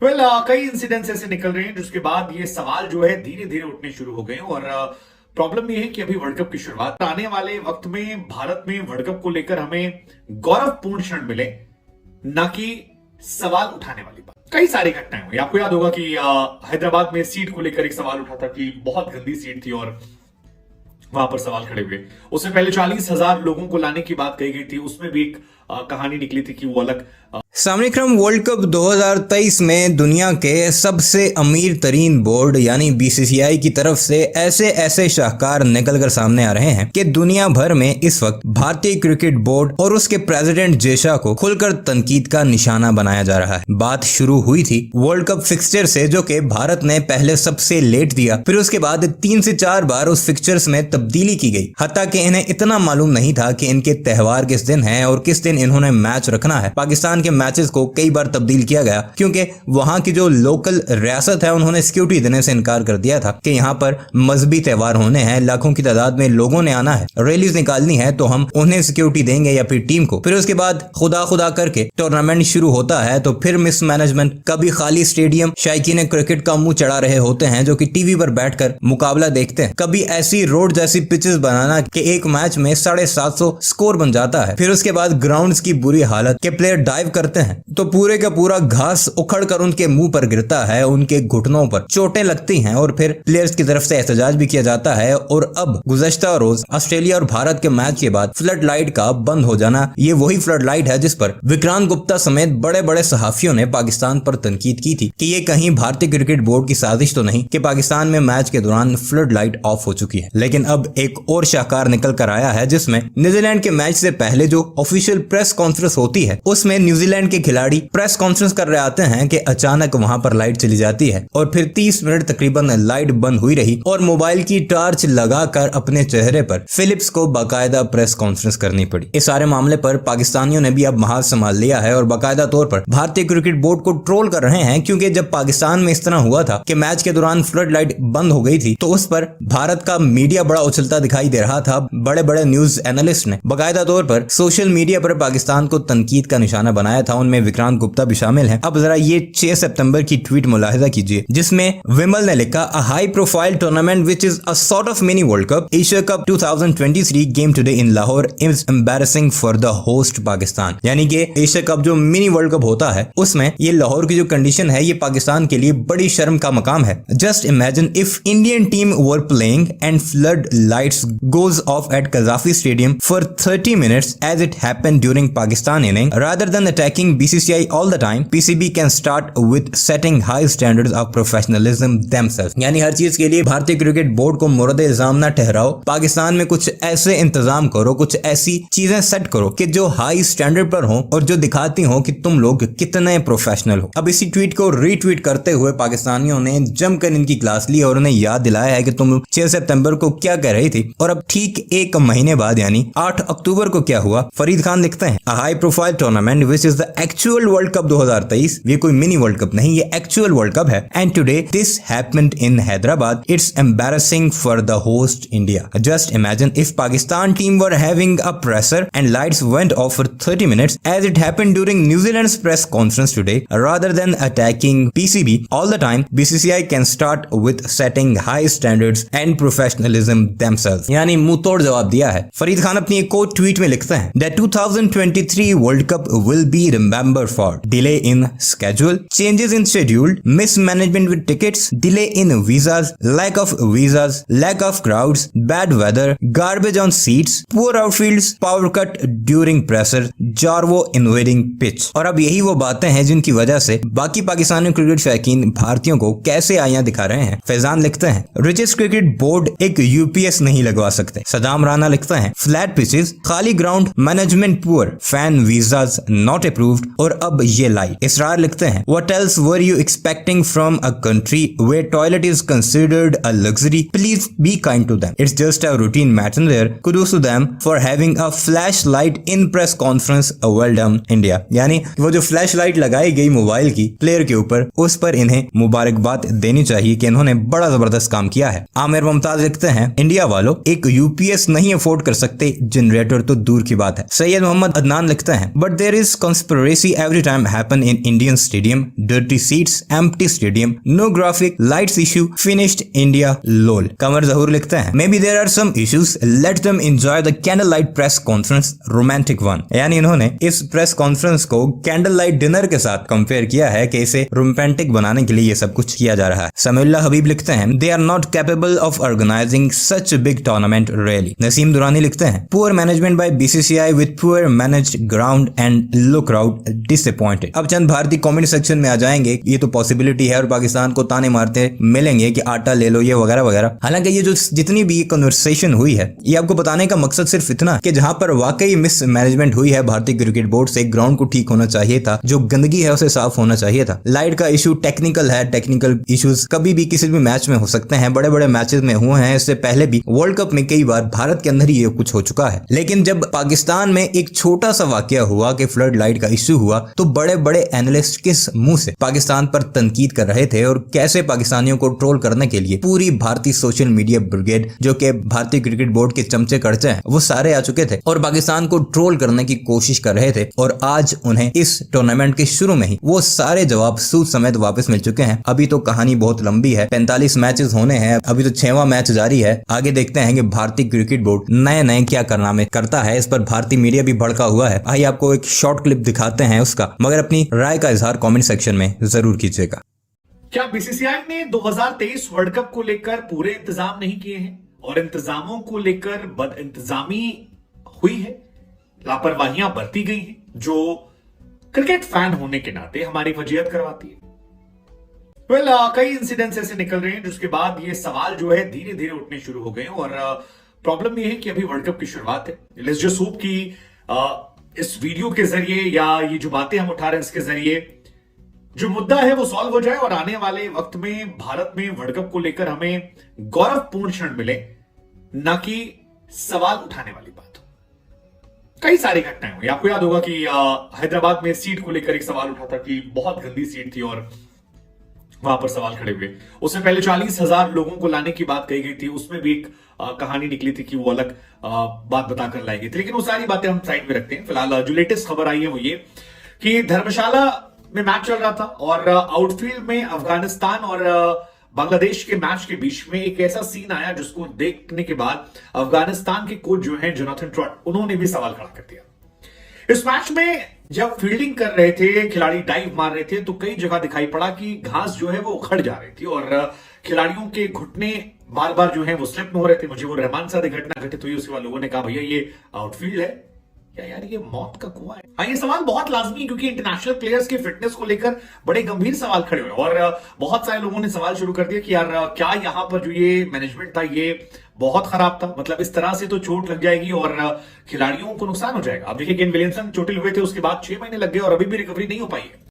कई इंसिडेंट्स ऐसे निकल रहे हैं जिसके बाद ये सवाल जो है धीरे धीरे उठने शुरू हो गए हैं। और प्रॉब्लम ये है कि अभी वर्ल्ड कप की शुरुआत, आने वाले वक्त में भारत में वर्ल्ड कप को लेकर हमें गौरवपूर्ण क्षण मिले, ना कि सवाल उठाने वाली बात। कई सारी घटनाएं हुई। आपको याद होगा कि हैदराबाद में सीट को लेकर एक सवाल उठा था कि बहुत गंदी सीट थी और वहां पर सवाल खड़े हुए। उससे पहले 40,000 लोगों को लाने की बात कही गई थी, उसमें भी एक कहानी निकली थी कि वो अलग। सामने क्रम वर्ल्ड कप 2023 में दुनिया के सबसे अमीर तरीन बोर्ड यानी बीसीसीआई की तरफ से ऐसे शाहकार निकलकर सामने आ रहे हैं कि दुनिया भर में इस वक्त भारतीय क्रिकेट बोर्ड और उसके प्रेसिडेंट जेशा को खुलकर तनकीद का निशाना बनाया जा रहा है। बात शुरू हुई थी वर्ल्ड कप फिक्सचर से, जो कि भारत ने पहले सबसे लेट दिया, फिर उसके बाद 3 से 4 बार उस फिक्सचर्स में तब्दीली की गई। हत्ता कि इन्हें इतना मालूम नहीं था कि इनके त्योहार किस दिन है और किस दिन इन्होंने मैच रखना है। पाकिस्तान के मैचेस को कई बार तब्दील किया गया क्योंकि वहां की जो लोकल रियासत है उन्होंने सिक्योरिटी देने से इनकार कर दिया था कि यहां पर मजहबी त्योहार होने हैं, लाखों की तादाद में लोगों ने आना है, रैलीज निकालनी है, तो हम उन्हें सिक्योरिटी देंगे या फिर टीम को। फिर उसके बाद खुदा करके टूर्नामेंट शुरू होता है तो फिर मिसमैनेजमेंट, कभी खाली स्टेडियम, शायकीन क्रिकेट का मुंह चढ़ा रहे होते हैं जो कि टीवी पर बैठकर मुकाबला देखते हैं, कभी ऐसी रोड जैसी पिचेस बनाना कि एक मैच में 750 स्कोर बन जाता है। फिर उसके बाद ग्राउंड्स की बुरी हालत के प्लेयर डाइव करते हैं तो पूरे का पूरा घास उखड़कर उनके मुंह पर गिरता है, उनके घुटनों पर चोटें लगती हैं और फिर प्लेयर्स की तरफ से एहतजाज भी किया जाता है। और अब गुज़श्ता रोज ऑस्ट्रेलिया और भारत के मैच के बाद फ्लड लाइट का बंद हो जाना, ये वही फ्लड लाइट है जिस पर विक्रांत गुप्ता समेत बड़े बड़े सहाफियों ने पाकिस्तान पर तनकीद की थी कि ये कहीं भारतीय क्रिकेट बोर्ड की साजिश तो नहीं कि पाकिस्तान में मैच के दौरान फ्लड लाइट ऑफ हो चुकी है। लेकिन अब एक और शाहकार निकल कर आया है जिसमें न्यूजीलैंड के मैच से पहले जो ऑफिशियल प्रेस कॉन्फ्रेंस होती है उसमें न्यूजीलैंड के खिलाड़ी प्रेस कॉन्फ्रेंस कर रहे आते हैं कि अचानक वहां पर लाइट चली जाती है और फिर 30 मिनट तकरीबन लाइट बंद हुई रही और मोबाइल की टॉर्च लगाकर अपने चेहरे पर फिलिप्स को बाकायदा प्रेस कॉन्फ्रेंस करनी पड़ी। इस सारे मामले पर पाकिस्तानियों ने भी अब महाज संभाल लिया है और बाकायदा तौर पर भारतीय क्रिकेट बोर्ड को ट्रोल कर रहे हैं, क्योंकि जब पाकिस्तान में इस तरह हुआ था कि मैच के दौरान फ्लड लाइट बंद हो गई थी तो उस पर भारत का मीडिया बड़ा उछलता दिखाई दे रहा था। बड़े बड़े न्यूज एनालिस्ट ने बाकायदा तौर पर सोशल मीडिया पर पाकिस्तान को तनकीद का निशाना बनाया था, उनमें विक्रांत गुप्ता भी शामिल है। अब जरा ये 6 सितंबर की ट्वीट मुलाहिजा कीजिए जिसमें विमल ने लिखा, अ high profile tournament which is a sort of mini world cup, Asia cup 2023 game today in Lahore is embarrassing for the host Pakistan. यानी कि एशिया कप जो मिनी वर्ल्ड कप होता है उसमें ये लाहौर की जो कंडीशन है ये पाकिस्तान के लिए बड़ी शर्म का मकाम है। Just imagine if Indian team were playing and flood lights goes off at Gaddafi stadium for 30 minutes as it happened during Pakistan inning rather than attacking BCCI all the time, PCB can start with setting high standards of professionalism themselves। यानी हर चीज के लिए भारतीय cricket board को मुर्द इल्जाम ना ठहराओ, पाकिस्तान में कुछ ऐसे इंतजाम करो, कुछ ऐसी चीजें सेट करो कि जो हाई स्टैंडर्ड पर हो और जो दिखाती हो कि तुम लोग कितने प्रोफेशनल हो। अब इसी ट्वीट को रीट्वीट करते हुए पाकिस्तानियों ने जमकर इनकी क्लास ली और उन्हें याद दिलाया है कि तुम 6 सितंबर को क्या कह रही थी। और अब ठीक एक महीने बाद यानी 8 अक्टूबर को क्या हुआ। फरीद खान लिखते हैं, a high profile tournament which is the actual world cup 2023, ये कोई मिनी वर्ल्ड कप नहीं, ये एक्चुअल वर्ल्ड कप है। And today this happened in Hyderabad, it's embarrassing for the host India. Just imagine if Pakistan team were having a pressure and lights went off for 30 minutes as it happened during New Zealand's press conference today rather than attacking PCB all the time, BCCI can start with setting high standards and professionalism themselves. यानी मुंह तोड़ जवाब दिया है। फरीद खान अपनी एक और tweet में लिखते हैं, the 2023 world cup will be remembered for delay in schedule, changes in schedule, mismanagement with tickets, delay in visas, lack of crowds, bad weather, garbage on seats, poor outfields, power cut during pressure, Jarvo invading pitch। और अब यही वो बातें हैं जिनकी वजह से बाकी पाकिस्तानी क्रिकेट शौकीन भारतीयों को कैसे आईयां दिखा रहे हैं। फैजान लिखते हैं, रिचेस्ट क्रिकेट बोर्ड एक यूपीएस नहीं लगवा सकते। सदाम राना लिखते हैं, फ्लैट पिचेस, खाली ground, management poor, fan visas not approved. और अब ये लाइट। इसरार लिखते हैं, What else were you expecting from a country where toilet is considered a luxury? Please be kind to them. It's just a routine matter there. Kudos to them for having a flashlight in press conference. Well done, India। यानी वो जो flash light लगाई गई mobile की player के ऊपर, उस पर इन्हें मुबारकबाद देनी चाहिए कि इन्होंने बड़ा जबरदस्त काम किया है। आमिर मुमताज लिखते हैं, इंडिया वालों एक यूपीएस नहीं अफोर्ड कर सकते, जनरेटर तो दूर की बात है। सैयद मोहम्मद अदनान लिखते हैं, but there is conspiracy racy every time happen in Indian stadium, dirty seats, empty stadium, no graphic, lights issue, finished India lol. कमर जहूर लिखते हैं maybe there are some issues, let them enjoy the candlelight press conference, romantic one. यानी इन्होंने इस press conference को candle light dinner के साथ compare किया है कि इसे रोमांटिक बनाने के लिए ये सब कुछ किया जा रहा है। समीउल्लाह हबीब लिखते हैं they are not capable of organizing such a big tournament really. Naseem Durrani लिखते हैं poor management by BCCI with poor managed ground and low crowd disappointed. अब चंद भारतीय कमेंट सेक्शन में आ जाएंगे, ये तो पॉसिबिलिटी है और पाकिस्तान को ताने मारते मिलेंगे कि आटा ले लो ये वगैरह वगैरह। हालांकि ये जो जितनी भी कन्वर्सेशन हुई है ये आपको बताने का मकसद सिर्फ इतना कि जहां पर वाकई मिस मैनेजमेंट हुई है भारतीय क्रिकेट बोर्ड से, ग्राउंड को ठीक होना चाहिए था, जो गंदगी है उसे साफ होना चाहिए था। लाइट का इशू टेक्निकल है, टेक्निकल इश्यूज कभी भी किसी भी मैच में हो सकते हैं, बड़े बड़े मैचेस में हुए हैं, इससे पहले भी वर्ल्ड कप में कई बार भारत के अंदर ही ये कुछ हो चुका है। लेकिन जब पाकिस्तान में एक छोटा सा वाकया हुआ कि फ्लड लाइट का इश्यू हुआ तो बड़े बड़े एनालिस्ट किस मुंह से पाकिस्तान पर तनकीद कर रहे थे और कैसे पाकिस्तानियों को ट्रोल करने के लिए पूरी भारतीय सोशल मीडिया ब्रिगेड जो कि भारतीय क्रिकेट बोर्ड के चमचे करचे हैं वो सारे आ चुके थे और पाकिस्तान को ट्रोल करने की कोशिश कर रहे थे। और आज उन्हें इस टूर्नामेंट के शुरू में ही वो सारे जवाब सूद समेत वापस मिल चुके हैं। अभी तो कहानी बहुत लंबी है, 45 मैचेस होने हैं, अभी तो 6वां मैच जारी है। आगे देखते हैं कि भारतीय क्रिकेट बोर्ड नए नए क्या कारनामे करता है। इस पर भारतीय मीडिया भी भड़का हुआ है। आइए आपको एक शॉर्ट क्लिप दिखाते हैं उसका, मगर अपनी राय का इजहार कमेंट सेक्शन में जरूर कीजिएगा। क्या बीसीसीआई ने 2023 वर्ल्ड कप को लेकर पूरे इंतजाम नहीं किए हैं और इंतजामों को लेकर बदइंतजामी हुई है, लापरवाहियां बरती गई हैं जो क्रिकेट फैन होने के नाते हमारी फजीहत करवाती है? कई इंसिडेंट्स ऐसे निकल रहे हैं जिसके बाद ये सवाल जो है धीरे धीरे उठने शुरू हो गए हैं और प्रॉब्लम ये है कि अभी वर्ल्ड कप की शुरुआत है। लेट्स जस्ट होप कि इस वीडियो के जरिए या ये जो बातें हम उठा रहे हैं इसके जरिए जो मुद्दा है वो सॉल्व हो जाए और आने वाले वक्त में भारत में वर्ल्ड कप को लेकर हमें गौरवपूर्ण क्षण मिले, ना कि सवाल उठाने वाली बात हो। कई सारी घटनाएं हुई, आपको याद होगा कि हैदराबाद में सीट को लेकर एक सवाल उठा था कि बहुत गंदी सीट थी और वहां पर सवाल खड़े हुए। उससे पहले 40,000 लोगों को लाने की बात कही गई थी, उसमें भी एक कहानी निकली थी कि वो अलग बात बताकर लाई गई थी। लेकिन वो सारी बातें हम साइड में रखते हैं। फिलहाल जो लेटेस्ट खबर आई है वो ये कि धर्मशाला में मैच चल रहा था और आउटफील्ड में अफगानिस्तान और बांग्लादेश के मैच के बीच में एक ऐसा सीन आया जिसको देखने के बाद अफगानिस्तान के कोच जो है जोनाथन ट्रॉट, उन्होंने भी सवाल खड़ा कर दिया। इस मैच में जब फील्डिंग कर रहे थे, खिलाड़ी डाइव मार रहे थे तो कई जगह दिखाई पड़ा कि घास जो है वो उखड़ जा रही थी और खिलाड़ियों के घुटने बार बार जो है वो स्लिप में हो रहे थे। मुझे वो रहमान सादी घटना घटित हुई, उसके बाद लोगों ने कहा भैया ये आउटफील्ड है या यार ये मौत का कुआं है। हाँ, ये सवाल बहुत लाजमी है क्योंकि इंटरनेशनल प्लेयर्स के फिटनेस को लेकर बड़े गंभीर सवाल खड़े हुए और बहुत सारे लोगों ने सवाल शुरू कर दिया कि यार क्या यहां पर जो ये मैनेजमेंट था ये बहुत खराब था, मतलब इस तरह से तो चोट लग जाएगी और खिलाड़ियों को नुकसान हो जाएगा। अब देखिए केन विलियमसन चोटिल हुए थे, उसके बाद 6 महीने लग गए और अभी भी रिकवरी नहीं हो पाई है।